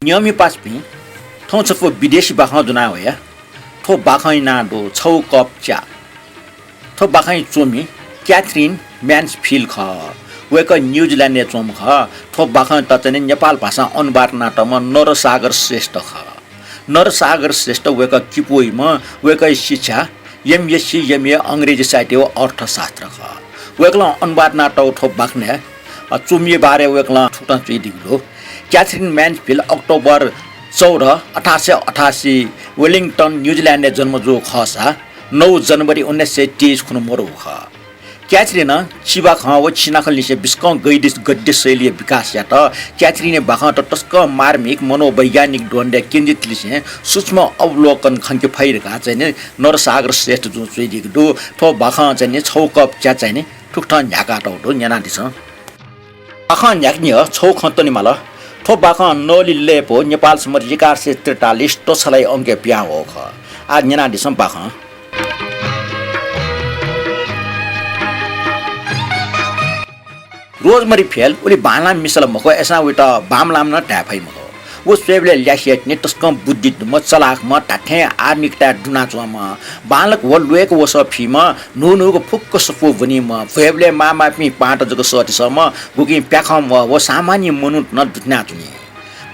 Nyomi paspi, Tons of Bideshi Bahadunawaya, To Bakainado, Chhagoo Kop Chyaa, To Bakai Zumi, Catherine Mansfield Kha, Weka New Zealand Zom Kha, To Bakan Tatan Nepal Pasa on Barnatama, Nar Sagar Shrestha Kha. Nar Sagar Shrestha Weka Kipuima, Weka Shicha, MSc MA Angrezi Saityo Arthashastra Kha. Wekla on Barnata To Bakne, a Zumi Bare Wekla Tutan Digo. Catherine Mansfield October 14 1888 Wellington New Zealand ने जन्म जो खसा 9 जनवरी 1930 खुन मरो ख Catherine Chiba ख व छिनाखल निसे बिस्कं गैदिस गद्य शैली विकास यात क्याथरिन बाख त टस्क मार्मिक मनोवैज्ञानिक डोन्डे केन्द्रित लिसे सूक्ष्म अवलोकन खंके फैरका चाहिँ नर सागर श्रेष्ठ जो चाहिँ दु थो बाख चाहिँ छौ कप च्या चाहिँ ठुक्ठ न्याका टौ न्याना दिस बाख न्याक्नि छौ खन्तनी माल थो बाख नोली लेपो नेपाल समर 1143 टोछलाई अंके प्या हो ख आ न्याना दिसम बाख रोजमरी फेल उली बाला मिसल मको एसा उटा बामलाम न ट्याफै मको वो स्वेबले ल्यासियट ने तस्कम बुद्धि म चलाक म टाठे आर्मिकटा दुना चम बालक व लुएको वस फिम नुनुको फुक्क सपो बनि म फेबले मामा पि पाट जको सटिसम गुकी प्याखम व सामान्य मनु न दुना चुनि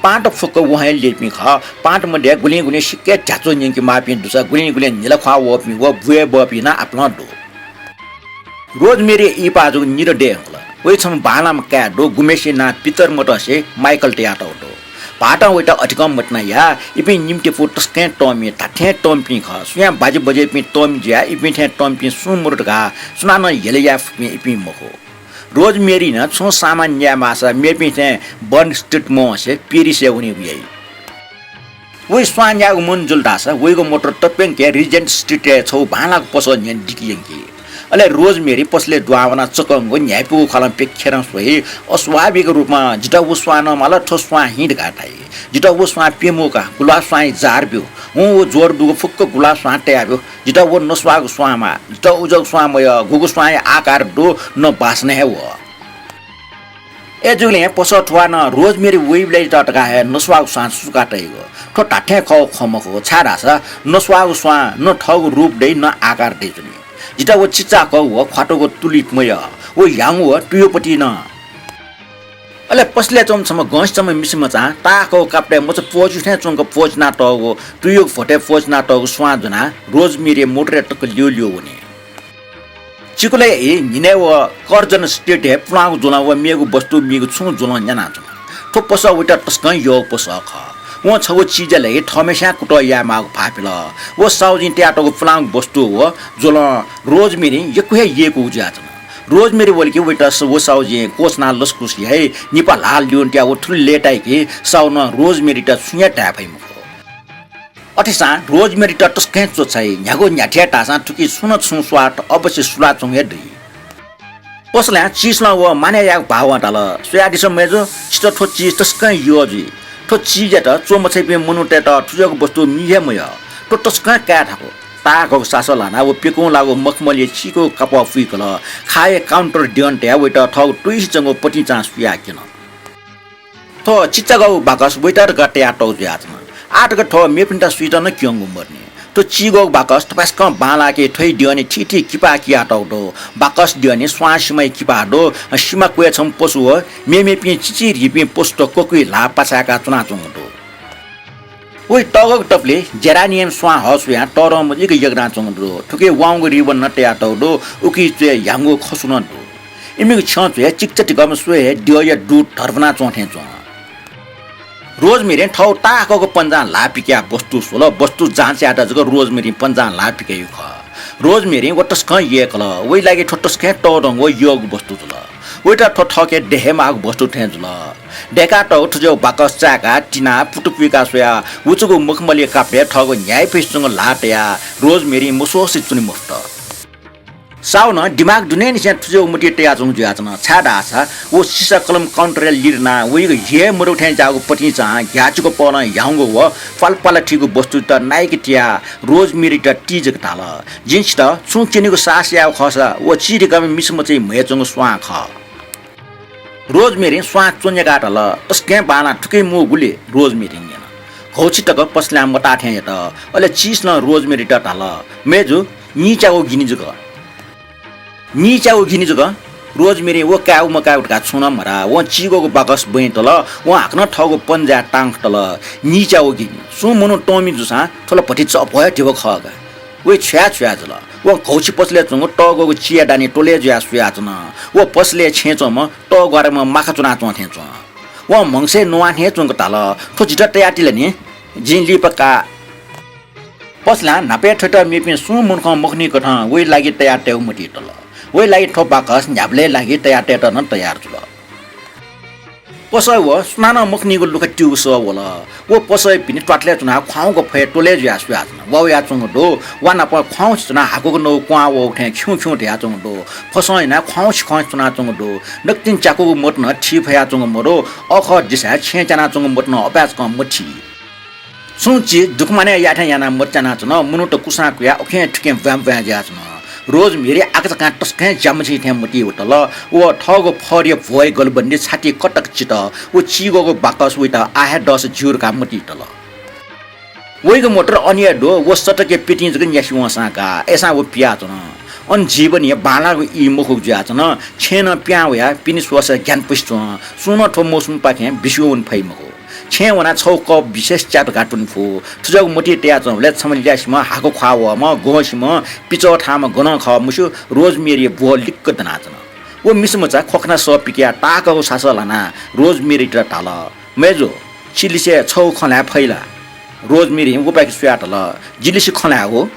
पाट फुक्क वहे लेपि ख पाट मध्ये गुली गुली सिक्के झाचो निंकि मापि दुसा गुली गुली निला खा व पि व बुए बपि न आपन दो रोज मेरे ई पाजु निर डे होला ओइ छम बालाम का दो गुमेसी ना पितर मटसे माइकल टियाटो दो पाटा वटा अटिकम मटना या इपि निम्ते फोटस्के टोमी टाठे टोम्पी ख सुया बाजे बजे पि टोम ज्या इपि थे टोम्पी सुमुरटका सुना न हेलिया इपि मको रोज मेरी न छो सामान्य मासा मेपि थे बर्न स्टेट मोसे पिरिसे हुने भई वइ स्वान्या मुन जुलदासा वइको मोटर टपेन के रिजेंट स्ट्रीट छौ भाला पसो न्यन दिकियंकी अले रोज मेरी पसले द्वावना चकंगो न्यायपु खलम पेखेर सोही अस्वाभाविक रूपमा जिटा उस्वान माला ठोस्वा हिड गाठाई जिटा उस्वा पेमुका गुला स्वाई जारब्यो उ जोर दुगो फुक्क गुला स्वाटे आब्यो जिटा वो नस्वागो स्वामा जिटा उजग स्वामय गुगु स्वाई आकार दो न बास्ने हे वो एजुले पसठवा न रोज मेरी वेबले टटका हे नस्वागो स्वान सुकाटेगो ठो टाठे ख खमको छाडासा नस्वागो स्वा न ठगु रूप दे न आकार दे जुनी जिटा वो चिचा को वो खाटोको तुलिपमय वो याङ वो टुयोपटी न अले पसले चम सम गस चम मिसम चा ताको काप्टे म च पोजु थे चंग पोजना टगो टुयो फटे पोजना टगो स्वा जना रोज मिरे मोटरे टक लियो लियो वने चिकुले ए निने वो कर्जन स्टेट हे प्लाउ जुना वो मेगु वस्तु मेगु छु जुना न्याना छु तो पस वटा टस्क यो पस ख वो छगो चीजले ठमेसा कुटो या माग फापिल वो साउजिन ट्याटोको प्लाङ वस्तु हो जोल रोज मेरी यकुहे येको उजात रोज मेरी बोलके वेटस वो साउजी कोसना लस्कुस है निपा लाल लियोन ट्या वो ठुल लेटाइ के साउन रोज मेरी त सुया ट्याफै मको अठिसा रोज मेरी त टस्के चोछै न्यागो न्याठ्या टासा ठुकी सुन छु स्वाट अवश्य सुला चंगे दै पसला चीसला वो माने या भावटाल सुयादिस मेजो चित ठो चीज टस्कै योजी ठो चीज त चोमछै पे मनुटे त ठुजको वस्तु मिहे मय तो टस्का का थाको ताको सासो लाना वो पेको लागो मखमले चिको कपा फुइकल खाए काउन्टर डियन्टे वेट ठौ टुइस जंगो पटी चास पिया किन तो चिच्चागौ बाकस वेटर गटे आटौ ज्याजमा आटक ठो मेपिन्टा स्वीट न क्यंगु मर्ने तो चिगो बाकस तपस्क बाला के ठै डियने ठिठी किपा किया टौ दो बाकस डियने स्वासमै किपा दो सीमा कुए छम पसु हो मेमे पि चिचि रिपि पोस्ट कोकुइ ला पासाका चुना चंगो ओइ टगक टपले जेरानियम स्वा हसुया टरम एक यगना चंगो ठुके वांगो रिबन नट्या टौ दो उकि चे यांगो खसुन दो इमिग छचे चिकचट गम सुए डिय दु धरबना चोथे चो रोज मेरे ठौ ताको पंजा लापिक्या वस्तु सोल वस्तु जाँच्या जको रोज मेरी पंजा लापिके ख रोज मेरी वटस ख एकल ओइ लागि ठोटस ख टरङ ओ योग वस्तु जुल ओइटा ठठके देहमाग वस्तु थे जुल डेका टौ ठुजो बाकस चाका टिना पुटुपिका सोया उचुको मुखमले कापे ठगो न्याय पेससँग लाटया रोज मेरी मुसोसी चुनि मुफ्त साउन दिमाग दुने निसे ठुजो मुटी टेया जङ ज्याचन छाडा आछा वो सिसा कलम काउन्टर लिरना वइ हे मरु थे जागो पटी चा घ्याचको पन याङगो व फलफल ठिगो वस्तु त नाइक टिया रोज मेरी त टिजक ताल जिन्स त सुकिनेको सास या खसा वो चिरिका मिसम चाहिँ मयचङ स्वा ख रोजमेरी स्वाद चोन्या गाटल तस्के बाना ठुकै मोगुले रोजमेरी गेन घौची टक पसला मटाठ्या यत अले चीज न रोजमेरी टटाल मेजु नीचाओ गिनी जुग रोजमेरी वो काउ मकाउ का छुना मरा वो चिगोको बाकस बैतल वो हाक्न ठगो पन्जा टाङटल नीचाओ गिनी सु मनु टमी जुसा थोला पटि चपय टिबो खगा वे छ्या जल वो घौची पसले चंग टगोको चिया डानी टोले ज्या सुया चन वो पसले छेचम ट गरेम माखा चुना चोथे च वो मंगसे नोआ हे चंग ताल थोचिटा तयाटिले नि जिनली पका पसला नापे ठट मेपि सु मुनख मखनी कथा वे लागि तयार टेउ मटी टल वे लागि ठोपाकस न्याबले लागि तयार टेट न तयार जुल पसय व स्नान मखनीको लुख ट्यु स वला वो पसय पिनि टटले चुना खाउको फे टोले ज्या सुया चन व या चंग दो वाना प खाउ चुना हाको नो क्वा वो थे खिउ खिउ ध्या चंग दो पसय ना खाउ चुना चंग दो नक्तिन चाको मत न छि फया चंग मरो अख दिसा छे जना चंग मत न अपास क मछि सुची दुखमाने याठा याना मचाना चन मुनु त कुसा कुया ओखे ठके व्याम व्या ज्या चन रोज मेरे आकच का टस्के जामछि थे मटी उतल वो ठगो फरिय भोय गलबन्दी छाती कटक चित वो चिगोको बाकस उइता आहे 10 जुर का मटी तल वइको मोटर अनिया दो वो सटके पिटिङ जगन यासी वसा का एसा वो पिया चन अन जीवन ये बालाको इ मुखु ज्या चन छेन प्या होया पिनि सोस ज्ञान पुष्ट सुन ठो मौसम पाखे बिसुन फैमको छे वना छौ कप विशेष चाट घाटुन फु तुजग मोटी टेया चले छमलियासमा हाको खाव म गोसम पिचो ठाम गन ख मुसु रोजमेरी बो लिक्क दनाचन वो मिसमचा खोखना स पिकिया टाको सासलाना रोजमेरी त टाल मेजो चिलिसे छौ खला फैला रोजमेरी वो पाके सुयाटल जिलिसे खला हो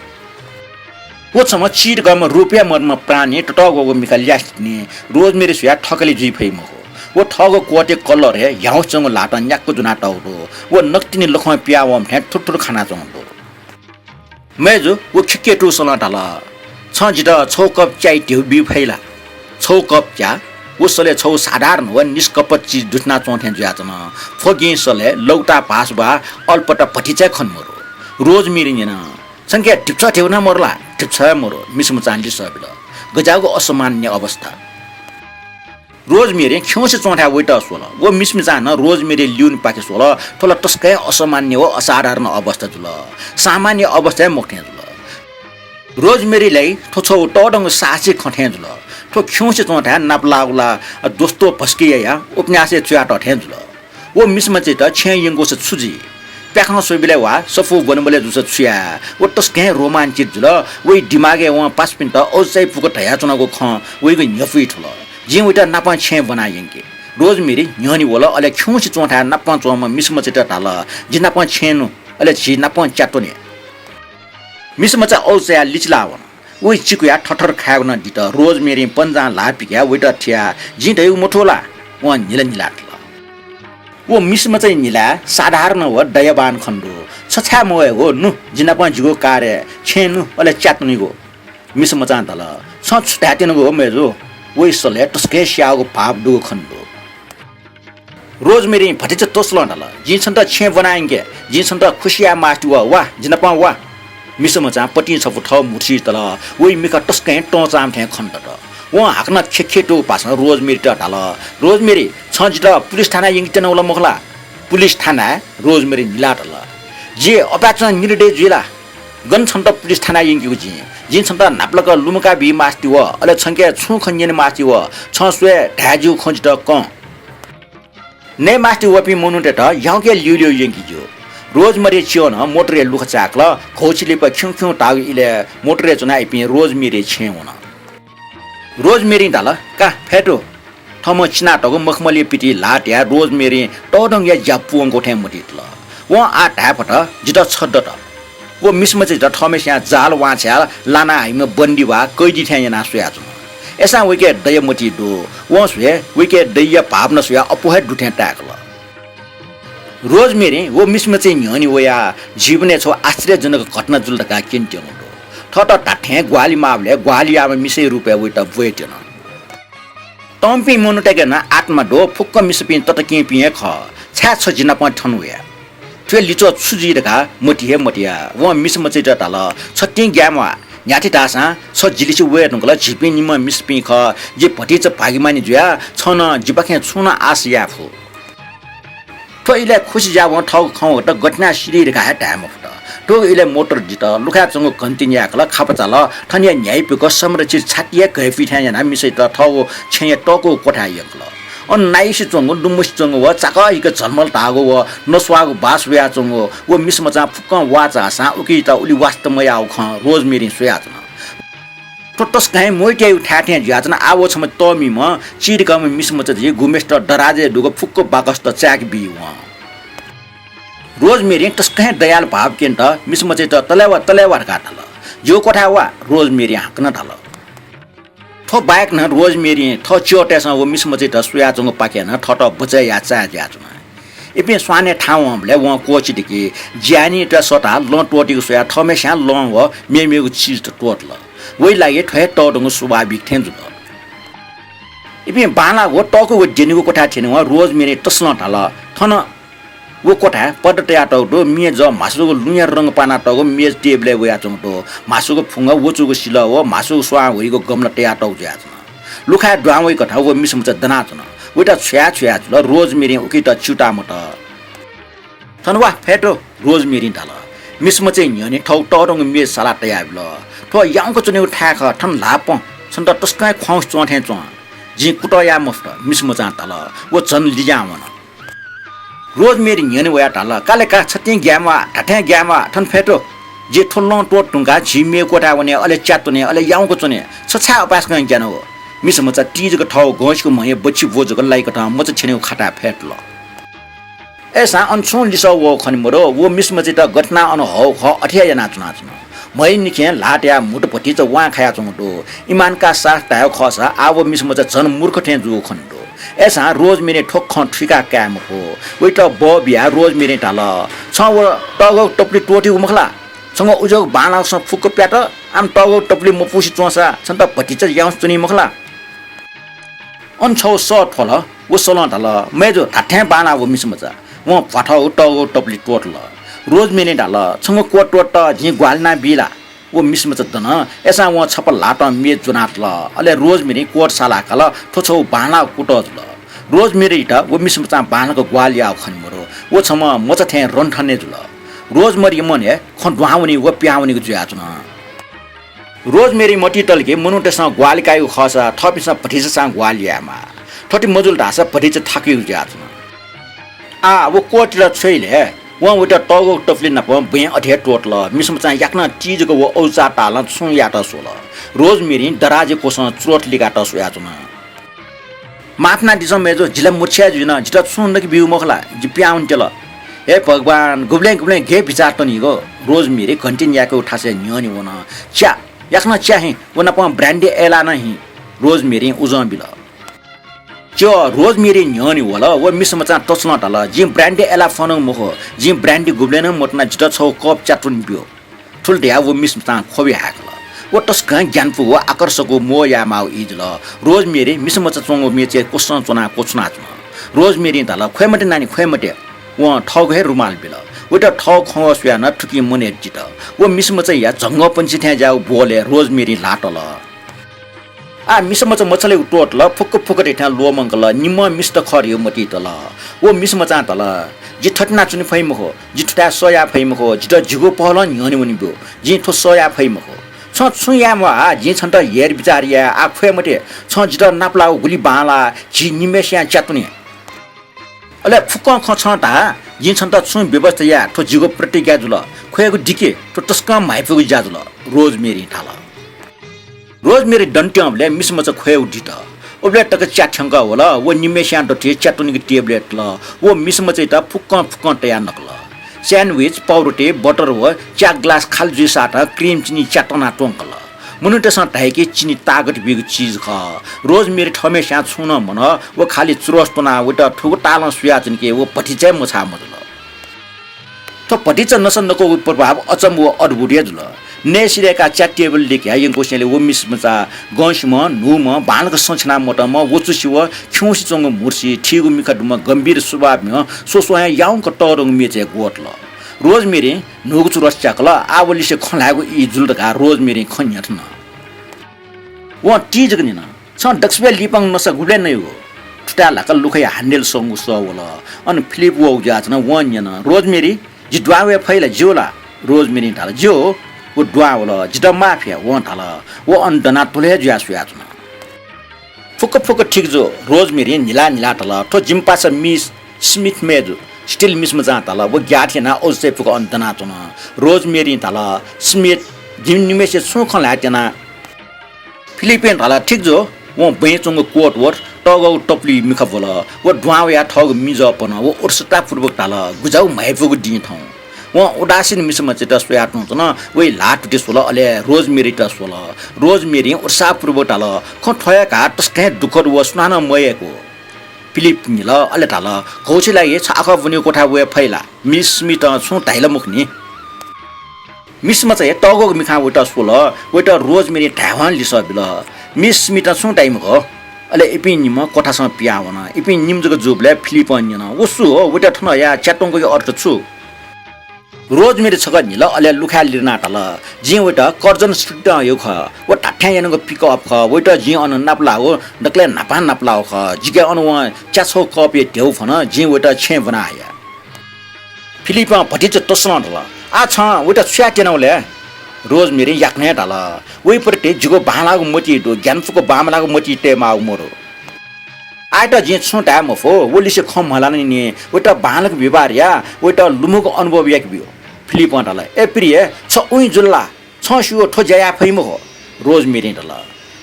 वो सम चिट गम रुपिया मर्म प्राणी टटगो मिकाल्यास्ने रोजमेरी सुया ठकली जी फैम हो वो ठगो कोटे कलर है याउसँग लाटा न्याक्को जुना टाउरो वो नक्तिनी लखमा पियावम ठे ठुटुर खाना चंदो मेजो वो खिके टु सला डाला छ जिटा 6 कप चाय ट्यु बि फैला 6 कप चा उसले छौ साधारण व निष्कप चीज दुठना चोथे ज्याचन फोगी सले लौटा पास बा अल्पटा पटिचा खनमरो रोज मिरिन संख्या टिप्छ ठेउना मरला टिप्छ मरो मिसम चान्दी सबल गजाको असामान्य अवस्था रोजमेरी खिउँसे चोठा वइटा सोल वो मिसमिचा न रोजमेरी ल्युन पाके सोल थोला टस्कै असामान्य व असाधारण अवस्था जुल सामान्य अवस्था मोक्थे जुल रोजमेरीलाई थोछौ टडङ सासे खथे जुल थो खिउँसे चोठा नापलाउला दोस्तो फस्किया उपन्यासे च्याट ठे जुल वो मिसमचे त छे यंगो से छुजी प्याखन सोबिले वा सफु बनबले जुस छ्या वो टस्कै रोमान्चित जुल वइ दिमागे व 5 मिनेट औसै पुको ठया चुनाको ख वइको न्यफि ठुल जी उइटा नापा छे बनायंगे रोजमेरी न्यनी वला अले खिउँसे चोठा नापा चोम मिसमचे टाल जि नापा छेनु अले छि नापा च्याटोने मिसमचा औसया लिचलावन ओइ चिकुया ठठर खाउन दित रोजमेरी पन्जा लापिया उइटा ठ्या जि दयु मोठोला व निला वो मिसमचे निला साधारण व दयबान खण्डो छछा मोय हो नु जि नापा जिगो कार्य छेनु अले च्याटुनिगो मिसमचा दल छ छ्याटेनुगो मेजो वही सले टस्के स्यागो पाप दु खण्डो रोजमेरी फटिच तोसलो नल जिन त छे बनाएंगे जिन त खुशिया मास्टु वा जिनपा वा मिसमचा पटी छफु ठ मुर्सी तल वही मिका टस्के टचाम थे खण्ड त व हाक्न खेखेटो पास रोजमेरी त ढाल रोजमेरी छ जित पुलिस थाना यंगिते नउला मखला पुलिस थाना रोजमेरी निलाटल जे अपाक्ष निर्दय जिला गन छन्त पुलिस थाना यंगिको जी जिन छन्त नाप्लक लुमका बि मास्ति व अले छंके छु खन्यने मास्ति व छ स्वे ढाजु खंजित क ने मास्ति वपि मनुटे त याउके ल्युल्यु यंगिजो रोजमेरी छियो न मोटरे लुख चाक्ल खोचिले प खिउ टाउ इले मोटरे चुना इपि रोजमेरी छेउन रोजमेरी दाल का फेटो थम चिना टगो मखमली पिटी लाट्या रोजमेरी टडङ या जापुङ गोठे मटितल व आ ढापट जित छड्डट वो मिसमचे त ठमेस्या जाल वाछ्या लाना हाइम बन्दी वा कैदी थ्याना सुया छु एसा विके दय मटी दो वो सुए विके दय भावना सुया अपोहे दुथे टाकल रोजमेरी वो मिसमचे न्यनी वया जीवने छ आश्चर्यजनक घटना जुल्दका किन्ट्यो दो ठट टाठे ग्वाली मावले ग्वाली आमा मिसै रुपे वइटा वेटेन टम्पी मनुटेगन आत्मा दो फुक्क मिसपिन तटकी पिए ख छ्या छ जिना प ठनुया त्यो लिचो छुजिरका मटिया व मिसमचे टाल छट्टी ग्यामा न्याठी दासा छ जिलिसी वे नगला झिपि निम मिसपि ख जे भटिच भागिमानी जुया छन जिबाखे छुन आसिया फु तो इले खुशी जाव ठौ खौ त घटना सिरी रेखा है टाइम फट तो इले मोटर जित लुखा चंग कन्टिन्या कला खापचाल थनिया न्याय पिक संरक्षित छाटिया गएफि थाया ना मिसै त ठौ छे टको कोठा यकल अन नाइस चंग दुमुस चंग व चाकइक झलमल तागो व नस्वागो बासव्या चंग व मिसमचा फुक वाचा सा उकि त उली वास्तवमय आउ ख रोजमेरी सुयाचन तो तस्काय मोइटे उठाथे ज्याचन आव छम तमी म चिरकम मिसमच जे गुमेस्ट डराजे दुगो फुक्क बाकस्त चाक बि व रोजमेरी तस्काय दयाल भाव केन्ट मिसमच त तलेवा काटल जो कोठा वा रोजमेरी हाक्न थाल थो बाइक न रोजमेरी थो चोटेस व मिसमच त सुया जंग पाके न ठट बचे या चा ज्याचन इपे स्वाने ठाउँ हमले व कोची दिके ज्यानी त सटा लो टोटीको सुया थमेसा लो व मेमेको चीज त टोटल वइ लागि ठय टडंग स्वाभाविक थेन जुल इपे बाला व टको व जेनीको कोठा थिएन व रोजमेरी तस्ल थाल थन वो कोठा पडटया टो मिए ज मासुको लुया रंग पाना टको मेज टेबले वया चंगतो मासुको फुंगा वचुको सिल व मासु स्वा होइको गमला टया टौ ज्याचन लुखा ड्वावै कठा व मिसमच दनाचन वटा छ्या ल रोजमेरी उकि त छुटा मट थनवा फेटो रोजमेरी थाल मिसमच न्यने ठौ टरंग मेज साला टया ल तो याङको चुने उठाख ठन लाप छन्त तस्काय ख्वाउस चोथे चो जि कुटया मफ्ट मिसमच ताल व जन लिजावन रोजमेरी न्यने वया ताल कालेका छति ग्यामा ठाठे ग्यामा ठन फेटो जे ठुल्लो टोट टुंगा झिमे कोठा वने अले च्यातुने अले याङको चुने छछा अपास गन ज्ञान हो मिसमच टीजको ठौ घोसको महे बच्ची बोजको लाइक ठ मच छेने खाटा फेटल एसा अनसो लिसो वो खनिमरो वो मिसमच त घटना अन हौ ख अठिया जना चुना चुना मै निखे लाट्या मुटपट्टि च वा खाया चंगटो इमानका साथ टायो खसा आव मिसमच जन मूर्ख थे जु खन्डो एसा रोजमेरी ठोक ख ठिका काम हो वइट ब बिया रोजमेरी टाल छ व टगो टपली टोटी उमखला सँग उजो बाना स फुक प्याट आम टगो टपली मपुसी चोसा छन्त पट्टि च याउ चुनी मखला अन छौ स ठोल व सलन टाल मेजो ठाठे बाना व मिसमच व फाठौ टगो टपली टोटल रोजमेरी डाल छंग कोट टोट झि ग्वालना बिला वो मिसमच दन एसा व छपल लाट मे जुनाट ल अले रोजमेरी कोट साला कल थोछौ बाना कुटज ल रोजमेरी त वो मिसमच बानाको ग्वालिया खनिमरो वो छम मच थे रन्ठने जुल रोजमेरी मने खड्वाउनी व प्याउनी गु जुयाचन रोजमेरी मटिटल के मनुटेस ग्वालिकायु खसा थपिस पठिस ग्वालियामा थटी मजुल ढासा पठिस थाकिउ जुयाचन आ वो कोट ल छैले व उटा टगो टफली नप बे अठे टोटल मिसमच याक्न चीजको व औचा ताल छु याट सोल रोजमेरी दराजे कोस चोट लिगाट सोयाचन माफना दिसम मेजो जिला मुछ्या जुन जिता सुन कि बिउ मखला जि प्याउन तेल हे भगवान गुब्ले गे विचार त निगो रोजमेरी कन्टिन्याको उठासे न्यनी वन च्या याक्न च्याहे वन प ब्रान्डी एला नहि रोजमेरी उजम बिल जो रोजमेरी न्यनी वला व मिसमच तस्न तल जि ब्रान्डी एला फन मुख जि ब्रान्डी गुब्लेन मोटना जिता छौ कप चाटुन बियो ठुल ड्या व मिसमच खोबी हाकल व तस्का ज्ञानपु व आकर्षको मो या माउ इजल रोजमेरी मिसमच चंगो मेचे कोसन चना कोचना रोजमेरी तल खोयमटे नानी खोयमटे व ठगहे रुमाल बिल वटा ठग खवस्या न ठुकी मने जित व मिसमच या जंग पंछि थ्या जाउ बोले रोजमेरी लाटल आ मिसमच मछले टोटल फुक्क फुक्क ठ्या लोमंगल निम मिस्ट खरियो मटी तल वो मिसमच तल जि ठटना चुनि फैमखो जि ठटा सोया फैमखो जित जिगो पहल न्यनि वनि बियो जि ठो सोया फैमखो छ छुयामा जि छन्त हेर विचारिया आ खोयमटे छ जित नापला गुली बाला जि निमेस्या च्यातुनि अले फुक्क ख छटा जि छन्त छु व्यवस्था या ठो जिगो प्रतिज्ञा जुल खोयको डिके ठो तस्का माइफको जाजुल रोजमेरी थाल रोजमेरी डन्ट्यामले मिसमच खोय उठित ओब्ले टक च्याठंगा होला वो निमेस्या डटे च्यातुनि टेबलेट ल वो मिसमच त फुक्क टया नकल स्यान्डविच पाउरोटे बटर व च्या ग्लास खालजु साटा क्रीम चिनी च्याटना टोंकल मुनुटेस ढाइके चिनी तागत बिग चीज ख रोजमेरी ठमेस्या छुन मन वो खाली चुरस्तना वटा ठुगो टाल सुया चिनके वो पठिचै मछा मदल तो पठिच नसनको प्रभाव अचम वो अद्भुत जुल नेसिरेका च्या टेबल लेख्या यंकोसेले वो मिसमचा गंशम नुम बालक संचना मोटम वचुसी व खौसी चंग मुर्सी ठिगु मिखडुम गम्भीर स्वभाव म सोसोया याउंक टरंग मेचे गोटल रोजमेरी नुगु चुरस चाकला आवलिसे खलागु इ जुलदका रोजमेरी खन्यथन व टी जगनि न छ दक्सबे लिपङ नस गुले नै हो टुटा लाक लुखै हान्डेल संगु सवला अन फिलिप वो जाचन वन्यन रोजमेरी जि द्वावे फैला जोला रोजमेरी थाल जो वो द्वावला जिदा माफिया व थाल वो अन्दना तुले ज्यासु याचन फुक फुक ठीक जो रोजमेरी निला निला थाल तो जिम्पास मिस स्मिथ मेज स्टिल मिस मजा थाल वो ग्याथेना ओसे फुक अन्दना चन रोजमेरी थाल स्मिथ जिम निमेसे सुख लाटेना फिलिपिन थाल ठीक जो वो बेचंग कोट वर टगौ टपली मिख बोला वो द्वावया ठग मिज पन वो उर्सता पूर्वक थाल गुजाउ माइफुग दि थौ वो उदासीन मिसम चेतस यात्नु न वे लाट दिसोला अले रोजमेरी तसोला रोजमेरी उर्सा पूर्वक थाल ख ठया का तस्के दुखद वस्नान मयको फिलिप निल अले थाल खौछिलाई छाख बन्यो कोठा वे फैला मिस मिट छु ताइल मुखनी मिसमा चाहिँ टगो मिखा वटा सोला वटा रोजमेरी ढावान लिस बिल मिस मिट छु टाइम हो अले इपि निम कोठासँग पियावन इपि निम जग जुबले फिलिपन न वसु हो वटा ठन या च्याटङको अर्थ छु रोजमेरी छग निल अले लुखा लिरना तल जे वटा कर्जन स्ट्रिक्ट यो ख व टाठ्या यानको पिकअप ख वटा जे अन नापला हो नक्ले नापा नापला ख जिके अन व च्याछो कपे देउ फन जे वटा छे बनाया फिलिप भटिच तसन तल आ छ वटा स्याटेनौले रोजमेरी याक्ने तल वइ परते जुगो बालाको मति दो ज्ञानफुको बामलाको मति ते माउ मोरो आइटा जे छोटा मफो वलिसे खम हलान नि वटा बालक व्यवहार या वटा लुमुको अनुभव याक बियो फिलिप तल ए प्रिय छ उइ जुल्ला छ सियो ठो जया फैमो हो रोजमेरी तल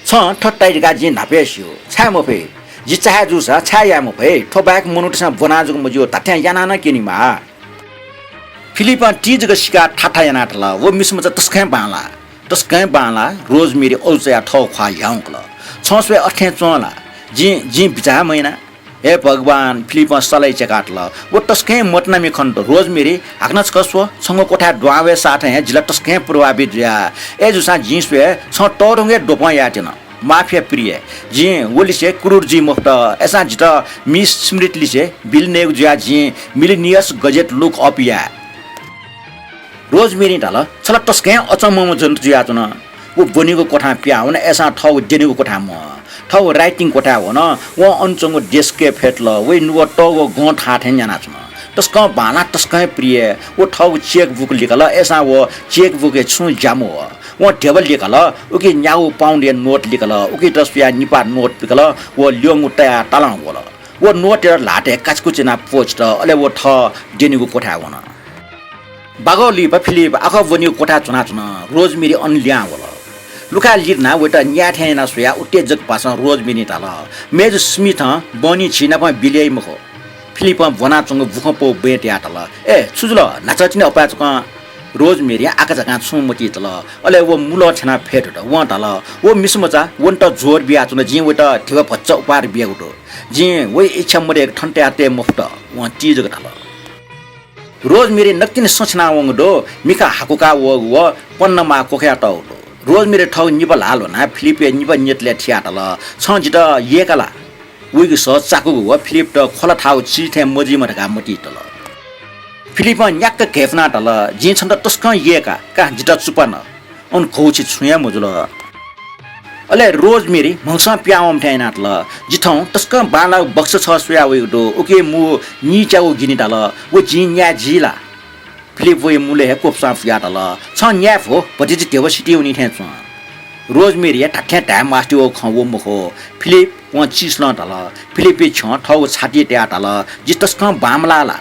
छ ठट्टाइ गा जे नापेसियो छा मफे जि चाहे जुसा छाया मफे ठो बाक मनुटसा बनाजुको मजियो ताथ्या याना न केनिमा फिलिप टीजग सिका ठाठा याना तल वो मिसम तस्कै बाला रोजमेरी औजया ठौ खा याउकल छसवे अठे चला जी बिचा मैना हे भगवान फिलिप सलै चकाटल वो तस्कै मतनामी खण्ड रोजमेरी हाक्नच कसो संग कोठा द्वावे साथे जिला तस्कै प्रभावित या ए जुसा जिसवे छ टरंगे डोपा याटेन माफिया प्रिय जी वलिसे क्रूर जी मुक्त ऐसा जिता मिस स्मृतिलिसे बिल नेग ज्या जी मिलिनियस गजेट लुक अप या रोजमेरी थाल छला तस्कै अचम्ममा जन्त ज्याचन वो बनेको कोठा पिया हुन ऐसा ठौ देनेको कोठा म ठौ राइटिङ कोठा हो न वो अनचंगो डेस्के फेटल वे नुव टगो गं ठाठेन जाना छ तस्क बाला तस्कै प्रिय वो ठौ चेक बुक लिकल ऐसा वो चेक बुक छु जामो वो टेबल लिकल ओके न्याउ पाउन्ड नोट लिकल ओके 10 रुपैयाँ निपा नोट लिकल वो ल्योंगु तया ताला बोल वो नोट लाटे काचको चिना पोस्ट अले वो ठ देनेको कोठा हो न बागौली फिलिप आख बनियो कोठा चुना रोजमेरी अनल्या होला लुका लिरना वटा न्याठ्याना सोया उतेजक पास रोजमेरी ताल मेज स्मिथ बनी छिना प बिलियै मखो फिलिप बना चंग भूकम्पो बेट्या ताल ए सुजुल नाचचिने अपाचक रोजमेरी आका जका छुमति तल अले वो मुल छना फेट व ताल वो मिसमचा वन्ट जोर बिया चुन जि वटा थिव भच्च उपार बिया उठो जि वइ इच्छा मरे एक ठन्ट्याते मुफ्त व चीज गताल रोजमेरी नक्तिन सोचना वंगडो मिका हाकुका व पन्नमा कोख्या टौ रोजमेरी ठौ निबल हालो ना फिलिप निब नेटले थियाटल छ जित येकला उइगु स चाकु व फिलिप त खोला थाउ चिथे मजी मटका मटी तल फिलिप न्याक केफना तल जि छन्द तस्क येका का जित चुपन उन खोछि छुया मजुल अले रोजमेरी मंगसा प्यावम थैना तल जिथौ तस्क बाला बक्स छ सुया उइगु ओके मु नि चाउ गिनि तल वो जि न्या जिला फिलिप वे मुले हे कोपसा फ्याटल छ न्याफ हो पति तेव सिटी उनी थे छ रोजमेरी ठाठ्या टाइम मास्टिओ खवो मखो फिलिप व चिस न तल फिलिप छ ठौ छाटी त्या तल जितस्क बामलाला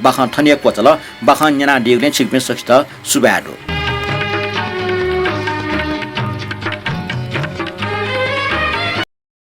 बाखन थनिया कोचल बाखन न्याना देउले छिकमे सकित सुबाडो